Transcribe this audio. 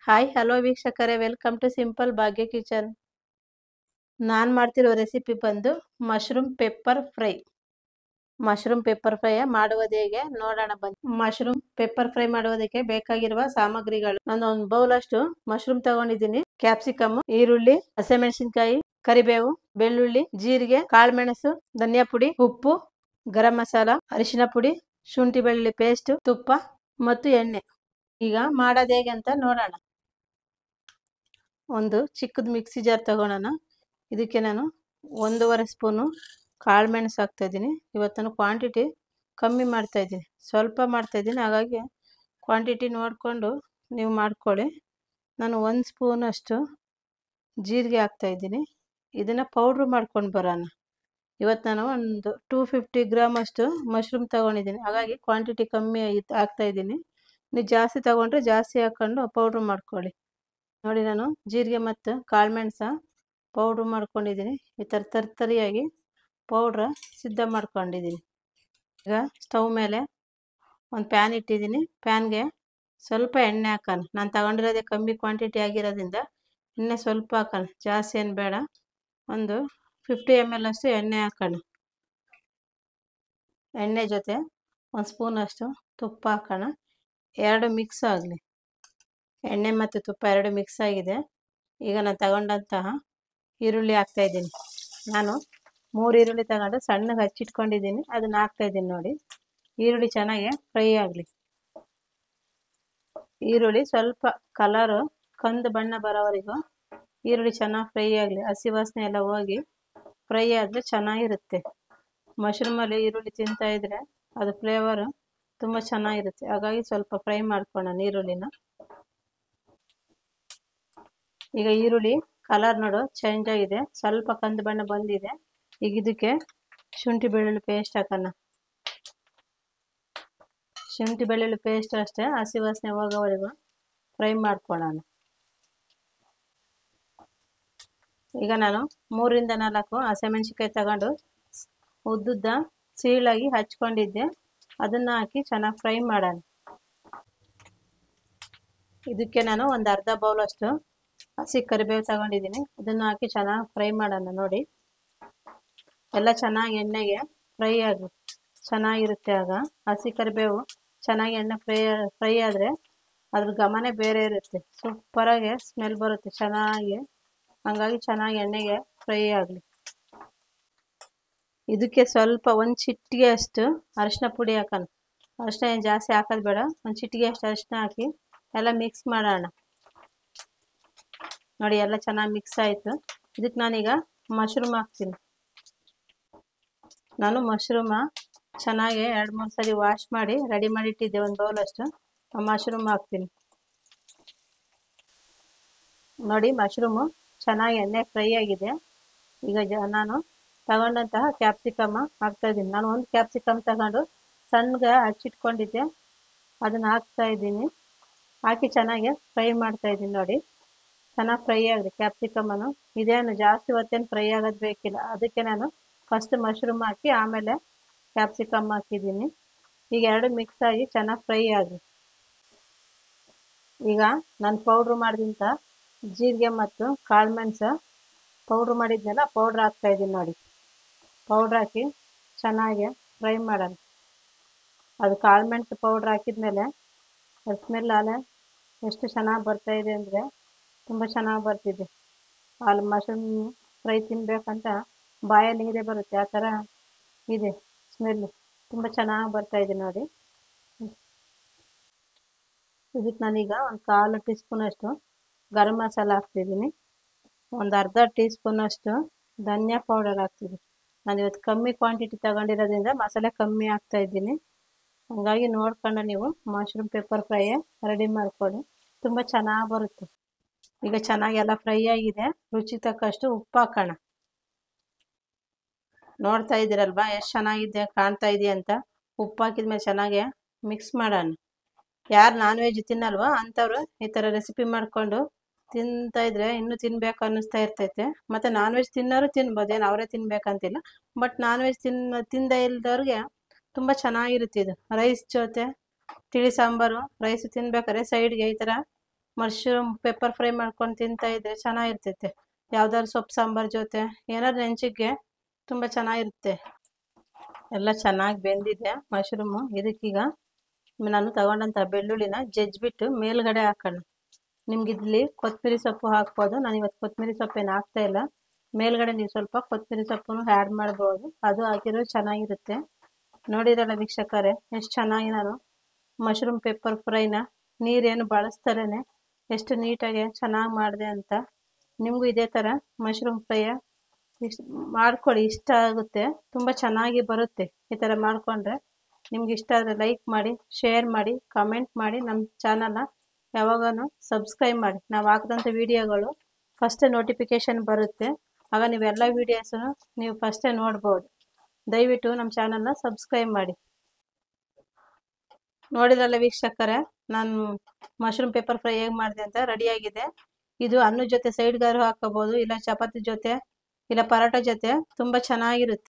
Hi hello ವೀಕ್ಷಕರೇ, welcome to simple Bhagya kitchen. ನಾನು ಮಾಡ್ತಿರೋ ರೆಸಿಪಿ ಬಂದು mushroom pepper fry. Mushroom pepper fry ಮಾಡುವುದು ಹೇಗೆ ನೋಡೋಣ ಬನ್ನಿ. ಮಶ್ರೂಮ್ ಪೆಪ್ಪರ್ ಫ್ರೈ ಮಾಡುವುದಕ್ಕೆ ಬೇಕಾಗಿರುವ ಸಾಮಗ್ರಿಗಳು: ನಾನು ಒಂದು ಬೌಲ್ ಅಷ್ಟು ಮಶ್ರೂಮ್ ತಗೊಂಡಿದ್ದೀನಿ, ಕ್ಯಾಪ್ಸಿಕಮ್, ಈರುಳ್ಳಿ, ಹಸಿಮೆಣಸಿನಕಾಯಿ, ಕರಿಬೇವು, ಬೆಳ್ಳುಳ್ಳಿ, ಜೀರಿಗೆ, ಕಾಳುಮೆಣಸು, ಧನಿಯಾ ಪುಡಿ, ಉಪ್ಪು, ಗರಂ ಮಸಾಲ, ಅರಿಶಿನ ಪುಡಿ, ಶುಂಠಿ ಬೆಳ್ಳುಳ್ಳಿ ಪೇಸ್ಟ್, ತುಪ್ಪ ಮತ್ತು ಎಣ್ಣೆ. ಈಗ ಮಾಡೋದು ಹೇಗೆ ಅಂತ ನೋಡೋಣ. ಒಂದು ಚಿಕ್ಕದು ಮಿಕ್ಸಿ ಜಾರ್ ತಗೊಳ್ಳೋಣ. ಇದಕ್ಕೆ ನಾನು 1.5 ಸ್ಪೂನು ಕಾಳುಮೆಣಸು ಹಾಕ್ತಾ ಇದ್ದೀನಿ. ಇವತ್ತು ನಾನು ಕ್ವಾಂಟಿಟಿ ಕಮ್ಮಿ ಮಾಡ್ತಾ ಇದ್ದೀನಿ, ಸ್ವಲ್ಪ ಮಾಡ್ತಾ ಇದ್ದೀನಿ, ಹಾಗಾಗಿ ಕ್ವಾಂಟಿಟಿ ನೋಡಿಕೊಂಡು ನೀವು ಮಾಡ್ಕೊಳ್ಳಿ. ನಾನು 1 ಸ್ಪೂನ್ ಅಷ್ಟು ಜೀರಿಗೆ ಹಾಕ್ತಾ ಇದ್ದೀನಿ. ಇದನ್ನು ಪೌಡ್ರ್ ಮಾಡ್ಕೊಂಡು ಬರೋಣ. ಇವತ್ತು ನಾನು ಒಂದು 250 ಗ್ರಾಮ್ ಅಷ್ಟು ಮಶ್ರೂಮ್ ತಗೊಂಡಿದ್ದೀನಿ, ಹಾಗಾಗಿ ಕ್ವಾಂಟಿಟಿ ಕಮ್ಮಿ ಹಾಕ್ತಾ ಇದ್ದೀನಿ. ನೀವು ಜಾಸ್ತಿ ತಗೊಂಡ್ರೆ ಜಾಸ್ತಿ ಹಾಕ್ಕೊಂಡು ಪೌಡ್ರ್ ಮಾಡ್ಕೊಳ್ಳಿ. ನೋಡಿ, ನಾನು ಜೀರಿಗೆ ಮತ್ತು ಕಾಳುಮೆಣಸು ಪೌಡ್ರ್ ಮಾಡ್ಕೊಂಡಿದ್ದೀನಿ. ಈ ಥರ ತರ್ತರಿಯಾಗಿ ಪೌಡ್ರ ಸಿದ್ಧ ಮಾಡ್ಕೊಂಡಿದ್ದೀನಿ. ಈಗ ಸ್ಟವ್ ಮೇಲೆ ಒಂದು ಪ್ಯಾನ್ ಇಟ್ಟಿದ್ದೀನಿ. ಪ್ಯಾನ್ಗೆ ಸ್ವಲ್ಪ ಎಣ್ಣೆ ಹಾಕೋಣ. ನಾನು ತಗೊಂಡಿರೋದೇ ಕಮ್ಮಿ ಕ್ವಾಂಟಿಟಿ ಆಗಿರೋದ್ರಿಂದ ಎಣ್ಣೆ ಸ್ವಲ್ಪ ಹಾಕೋಣ, ಜಾಸ್ತಿ ಏನು ಬೇಡ. ಒಂದು 50 ml ಅಷ್ಟು ಎಣ್ಣೆ ಹಾಕೋಣ. ಎಣ್ಣೆ ಜೊತೆ 1 ಸ್ಪೂನ್ ಅಷ್ಟು ತುಪ್ಪ ಹಾಕೋಣ. ಎರಡು ಮಿಕ್ಸ್ ಆಗಲಿ. ಎಣ್ಣೆ ಮತ್ತು ತುಪ್ಪ ಎರಡು ಮಿಕ್ಸ್ ಆಗಿದೆ. ಈಗ ನಾನು ತಗೊಂಡಂತಹ ಈರುಳ್ಳಿ ಹಾಕ್ತಾ ಇದ್ದೀನಿ. ನಾನು 3 ಈರುಳ್ಳಿ ತಗೊಂಡು ಸಣ್ಣಗೆ ಹಚ್ಚಿಟ್ಕೊಂಡಿದ್ದೀನಿ, ಅದನ್ನು ಹಾಕ್ತಾ ಇದ್ದೀನಿ. ನೋಡಿ, ಈರುಳ್ಳಿ ಚೆನ್ನಾಗಿ ಫ್ರೈ ಆಗಲಿ. ಈರುಳ್ಳಿ ಸ್ವಲ್ಪ ಕಲರು ಕಂದು ಬಣ್ಣ ಬರೋವರೆಗೂ ಈರುಳ್ಳಿ ಚೆನ್ನಾಗಿ ಫ್ರೈ ಆಗಲಿ. ಹಸಿ ವಾಸನೆ ಎಲ್ಲ ಹೋಗಿ ಫ್ರೈ ಆದರೆ ಚೆನ್ನಾಗಿರುತ್ತೆ. ಮಶ್ರೂಮಲ್ಲಿ ಈರುಳ್ಳಿ ತಿಂತಾ ಇದ್ರೆ ಅದು ಫ್ಲೇವರು ತುಂಬ ಚೆನ್ನಾಗಿರುತ್ತೆ, ಹಾಗಾಗಿ ಸ್ವಲ್ಪ ಫ್ರೈ ಮಾಡ್ಕೊಳ್ಳೋಣ ಈರುಳ್ಳಿನ. ಈಗ ಈರುಳ್ಳಿ ಕಲರ್ ನೋಡು ಚೇಂಜ್ ಆಗಿದೆ, ಸ್ವಲ್ಪ ಕಂದು ಬಣ್ಣ ಬಂದಿದೆ. ಈಗ ಇದಕ್ಕೆ ಶುಂಠಿ ಬೆಳ್ಳುಳ್ಳಿ ಪೇಸ್ಟ್ ಹಾಕೋಣ. ಶುಂಠಿ ಬೆಳ್ಳುಳ್ಳಿ ಪೇಸ್ಟ್ ಅಷ್ಟೇ ಹಸಿ ವಾಸನೆ ಹೋಗೋವರೆಗೂ ಫ್ರೈ ಮಾಡ್ಕೊಳ್ಳೋಣ. ಈಗ ನಾನು 3ರಿಂದ 4 ಹಸಿಮೆಣಸಿನ್ಕಾಯಿ ತಗೊಂಡು ಉದ್ದುದ್ದ ಸೀಳಾಗಿ ಹಚ್ಕೊಂಡಿದ್ದೆ, ಅದನ್ನು ಹಾಕಿ ಚೆನ್ನಾಗಿ ಫ್ರೈ ಮಾಡೋಣ. ಇದಕ್ಕೆ ನಾನು ಒಂದು ಅರ್ಧ ಬೌಲ್ ಅಷ್ಟು ಹಸಿ ಕರಿಬೇವು ತಗೊಂಡಿದ್ದೀನಿ, ಅದನ್ನು ಹಾಕಿ ಚೆನ್ನಾಗಿ ಫ್ರೈ ಮಾಡೋಣ. ನೋಡಿ, ಎಲ್ಲ ಚೆನ್ನಾಗಿ ಎಣ್ಣೆಗೆ ಫ್ರೈ ಆಗಿ ಚೆನ್ನಾಗಿರುತ್ತೆ. ಆಗ ಹಸಿ ಕರಿಬೇವು ಚೆನ್ನಾಗಿ ಎಣ್ಣೆ ಫ್ರೈ ಆದರೆ ಅದ್ರ ಘಮನೇ ಬೇರೆ ಇರುತ್ತೆ, ಸೂಪರಾಗಿ ಸ್ಮೆಲ್ ಬರುತ್ತೆ ಚೆನ್ನಾಗಿ. ಹಾಗಾಗಿ ಚೆನ್ನಾಗಿ ಎಣ್ಣೆಗೆ ಫ್ರೈ ಆಗಲಿ. ಇದಕ್ಕೆ ಸ್ವಲ್ಪ 1 ಚಿಟಿಕೆ ಅಷ್ಟು ಅರಿಶಿನ ಪುಡಿ ಹಾಕೋಣ. ಅರಿಶಿನ ಏನು ಜಾಸ್ತಿ ಹಾಕೋದು ಬೇಡ, 1 ಚಿಟಿಕೆ ಅಷ್ಟು ಅರಿಶಿನ ಹಾಕಿ ಎಲ್ಲ ಮಿಕ್ಸ್ ಮಾಡೋಣ. ನೋಡಿ, ಎಲ್ಲ ಚೆನ್ನಾಗಿ ಮಿಕ್ಸ್ ಆಯಿತು. ಇದಕ್ಕೆ ನಾನೀಗ ಮಶ್ರೂಮ್ ಹಾಕ್ತೀನಿ. ನಾನು ಮಶ್ರೂಮ ಚೆನ್ನಾಗಿ 2-3 ಸರಿ ವಾಶ್ ಮಾಡಿ ರೆಡಿ ಮಾಡಿಟ್ಟಿದ್ದೆ, 1 ಬೌಲ್ ಅಷ್ಟು. ಆ ಮಶ್ರೂಮ್ ಹಾಕ್ತೀನಿ. ನೋಡಿ, ಮಶ್ರೂಮು ಚೆನ್ನಾಗಿ ಎಣ್ಣೆ ಫ್ರೈ ಆಗಿದೆ. ಈಗ ನಾನು ತಗೊಂಡಂತಹ ಕ್ಯಾಪ್ಸಿಕಮ್ ಹಾಕ್ತಾ ಇದ್ದೀನಿ. ನಾನು 1 ಕ್ಯಾಪ್ಸಿಕಮ್ ತಗೊಂಡು ಸಣ್ಣಗೆ ಹಚ್ಚಿಟ್ಕೊಂಡಿದ್ದೆ, ಅದನ್ನು ಹಾಕ್ತಾ ಇದ್ದೀನಿ. ಹಾಕಿ ಚೆನ್ನಾಗಿ ಫ್ರೈ ಮಾಡ್ತಾ ಇದ್ದೀನಿ. ನೋಡಿ, ಚೆನ್ನಾಗಿ ಫ್ರೈ ಆಗಿದೆ ಕ್ಯಾಪ್ಸಿಕಮನ್ನು. ಇದೇನು ಜಾಸ್ತಿ ಹೊತ್ತೇನು ಫ್ರೈ ಆಗೋದು ಬೇಕಿಲ್ಲ, ಅದಕ್ಕೆ ನಾನು ಫಸ್ಟ್ ಮಶ್ರೂಮ್ ಹಾಕಿ ಆಮೇಲೆ ಕ್ಯಾಪ್ಸಿಕಮ್ ಹಾಕಿದ್ದೀನಿ. ಈಗ ಎರಡು ಮಿಕ್ಸ್ ಆಗಿ ಚೆನ್ನಾಗಿ ಫ್ರೈ ಆಗಿ ಈಗ ನಾನು ಪೌಡ್ರ್ ಮಾಡಿದಂಥ ಜೀರಿಗೆ ಮತ್ತು ಕಾಳುಮೆಣಸು ಪೌಡ್ರ್ ಮಾಡಿದ್ನಲ್ಲ, ಪೌಡ್ರ್ ಹಾಕ್ತಾ ಇದ್ದೀನಿ. ನೋಡಿ, ಪೌಡ್ರ್ ಹಾಕಿ ಚೆನ್ನಾಗಿ ಫ್ರೈ ಮಾಡೋಣ. ಅದು ಕಾಳುಮೆಣಸು ಪೌಡ್ರ್ ಹಾಕಿದ್ಮೇಲೆ ಸ್ಮೆಲ್ ಅಲೆ ಎಷ್ಟು ಚೆನ್ನಾಗಿ ಬರ್ತಾಯಿದೆ ಅಂದರೆ ತುಂಬ ಚೆನ್ನಾಗಿ ಬರ್ತಿದೆ. ಅಲ್ಲಿ ಮಶ್ರೂಮ್ ಫ್ರೈ ತಿನ್ನಬೇಕಂತ ಬಾಯಲ್ಲಿ ನೀರೇ ಬರುತ್ತೆ, ಆ ಥರ ಇದೆ ಸ್ಮೆಲ್ಲು, ತುಂಬ ಚೆನ್ನಾಗಿ ಬರ್ತಾಯಿದೆ. ನೋಡಿ, ಇದಕ್ಕೆ ನಾನೀಗ 1/4 ಟೀ ಸ್ಪೂನ್ ಅಷ್ಟು ಗರಂ ಮಸಾಲ ಹಾಕ್ತಿದ್ದೀನಿ. ಒಂದು ಅರ್ಧ ಟೀ ಸ್ಪೂನ್ ಅಷ್ಟು ಧನಿಯಾ ಪೌಡರ್ ಹಾಕ್ತಿದ್ದೀನಿ. ನಾನು ಇವತ್ತು ಕಮ್ಮಿ ಕ್ವಾಂಟಿಟಿ ತಗೊಂಡಿರೋದ್ರಿಂದ ಮಸಾಲೆ ಕಮ್ಮಿ ಹಾಕ್ತಾ ಇದ್ದೀನಿ, ಹಾಗಾಗಿ ನೋಡ್ಕೊಂಡು ನೀವು ಮಶ್ರೂಮ್ ಪೆಪ್ಪರ್ ಫ್ರೈ ರೆಡಿ ಮಾಡ್ಕೊಳ್ಳಿ, ತುಂಬ ಚೆನ್ನಾಗಿ ಬರುತ್ತೆ. ಈಗ ಚೆನ್ನಾಗಿ ಎಲ್ಲ ಫ್ರೈ ಆಗಿದೆ. ರುಚಿಗೆ ತಕ್ಕಷ್ಟು ಉಪ್ಪು ಹಾಕೋಣ. ನೋಡ್ತಾ ಇದ್ದೀರಲ್ವಾ ಎಷ್ಟು ಚೆನ್ನಾಗಿದೆ ಕಾಣ್ತಾ ಇದೆಯಾ ಅಂತ. ಉಪ್ಪು ಹಾಕಿದ್ಮೇಲೆ ಚೆನ್ನಾಗಿ ಮಿಕ್ಸ್ ಮಾಡೋಣ. ಯಾರು ನಾನ್ ವೆಜ್ ತಿನ್ನಲ್ವೋ ಅಂಥವ್ರು ಈ ಥರ ರೆಸಿಪಿ ಮಾಡಿಕೊಂಡು ತಿಂತಾ ಇದ್ರೆ ಇನ್ನೂ ತಿನ್ಬೇಕು ಅನ್ನಿಸ್ತಾ ಇರ್ತೈತೆ. ಮತ್ತು ನಾನ್ ವೆಜ್ ತಿನ್ನೋರು ತಿನ್ಬೋದು, ಏನು ಅವರೇ ತಿನ್ಬೇಕಂತಿಲ್ಲ. ಬಟ್ ನಾನ್ ವೆಜ್ ತಿಂದೇ ಇಲ್ದವ್ರಿಗೆ ತುಂಬ ಚೆನ್ನಾಗಿರುತ್ತೆ ಇದು. ರೈಸ್ ಜೊತೆ ತಿಳಿ ಸಾಂಬಾರು ರೈಸ್ ತಿನ್ಬೇಕಾದ್ರೆ ಸೈಡ್ಗೆ ಈ ಥರ ಮಶ್ರೂಮ್ ಪೆಪ್ಪರ್ ಫ್ರೈ ಮಾಡ್ಕೊಂಡು ತಿಂತಾ ಇದ್ರೆ ಚೆನ್ನಾಗಿರ್ತೈತೆ. ಯಾವ್ದಾದ್ರು ಸೊಪ್ಪು ಸಾಂಬಾರ್ ಜೊತೆ ಏನಾದ್ರು ನೆಂಚಿಗೆ ತುಂಬ ಚೆನ್ನಾಗಿರುತ್ತೆ. ಎಲ್ಲ ಚೆನ್ನಾಗಿ ಬೆಂದಿದೆ ಮಶ್ರೂಮು. ಇದಕ್ಕೀಗ ನಾನು ತಗೊಂಡಂಥ ಬೆಳ್ಳುಳ್ಳಿನ ಜಜ್ಜಿಬಿಟ್ಟು ಮೇಲ್ಗಡೆ ಹಾಕೋಣ. ನಿಮ್ಗೆ ಇಲ್ಲಿ ಕೊತ್ತಂಬರಿ ಸೊಪ್ಪು ಹಾಕ್ಬೋದು. ನಾನು ಇವತ್ತು ಕೊತ್ತಂಬರಿ ಸೊಪ್ಪೇನು ಹಾಕ್ತಾ ಇಲ್ಲ. ಮೇಲ್ಗಡೆ ನೀವು ಸ್ವಲ್ಪ ಕೊತ್ತಂಬರಿ ಸೊಪ್ಪನ್ನು ಆ್ಯಡ್ ಮಾಡ್ಬೋದು, ಅದು ಹಾಕಿದ್ರೆ ಚೆನ್ನಾಗಿರುತ್ತೆ. ನೋಡಿರಲ್ಲ ವೀಕ್ಷಕರೇ, ಎಷ್ಟು ಚೆನ್ನಾಗಿ ನಾನು ಮಶ್ರೂಮ್ ಪೆಪ್ಪರ್ ಫ್ರೈನ ನೀರೇನು ಬಳಸ್ತಾರೇನೆ ಎಷ್ಟು ನೀಟಾಗಿ ಚೆನ್ನಾಗಿ ಮಾಡಿದೆ ಅಂತ. ನಿಮಗೂ ಇದೇ ಥರ ಮಶ್ರೂಮ್ ಫ್ರೈಯ ಮಾಡ್ಕೊಳ್ಳಿ, ಇಷ್ಟ ಆಗುತ್ತೆ, ತುಂಬ ಚೆನ್ನಾಗಿ ಬರುತ್ತೆ. ಈ ಥರ ಮಾಡಿಕೊಂಡ್ರೆ ನಿಮ್ಗೆ ಇಷ್ಟ ಆದರೆ ಲೈಕ್ ಮಾಡಿ, ಶೇರ್ ಮಾಡಿ, ಕಮೆಂಟ್ ಮಾಡಿ. ನಮ್ಮ ಚಾನಲ್ನ ಯಾವಾಗೂ ಸಬ್ಸ್ಕ್ರೈಬ್ ಮಾಡಿ. ನಾವು ಹಾಕಿದಂಥ ವೀಡಿಯೋಗಳು ಫಸ್ಟೇ ನೋಟಿಫಿಕೇಷನ್ ಬರುತ್ತೆ. ಆಗ ನೀವೆಲ್ಲ ವೀಡಿಯೋಸನ್ನು ನೀವು ಫಸ್ಟೇ ನೋಡ್ಬೋದು. ದಯವಿಟ್ಟು ನಮ್ಮ ಚಾನಲ್ನ ಸಬ್ಸ್ಕ್ರೈಬ್ ಮಾಡಿ. ನೋಡಿದ್ರಲ್ಲ ವೀಕ್ಷಕರೇ, ನಾನು ಮಶ್ರೂಮ್ ಪೆಪ್ಪರ್ ಫ್ರೈ ಹೇಗೆ ಮಾಡಿದೆ ಅಂತ ರೆಡಿಯಾಗಿದೆ. ಇದು ಅನ್ನದ ಜೊತೆ ಸೈಡ್ಗಾರು ಹಾಕೋಬೋದು, ಇಲ್ಲ ಚಪಾತಿ ಜೊತೆ, ಇಲ್ಲ ಪರೋಟ ಜೊತೆ ತುಂಬ ಚೆನ್ನಾಗಿರುತ್ತೆ.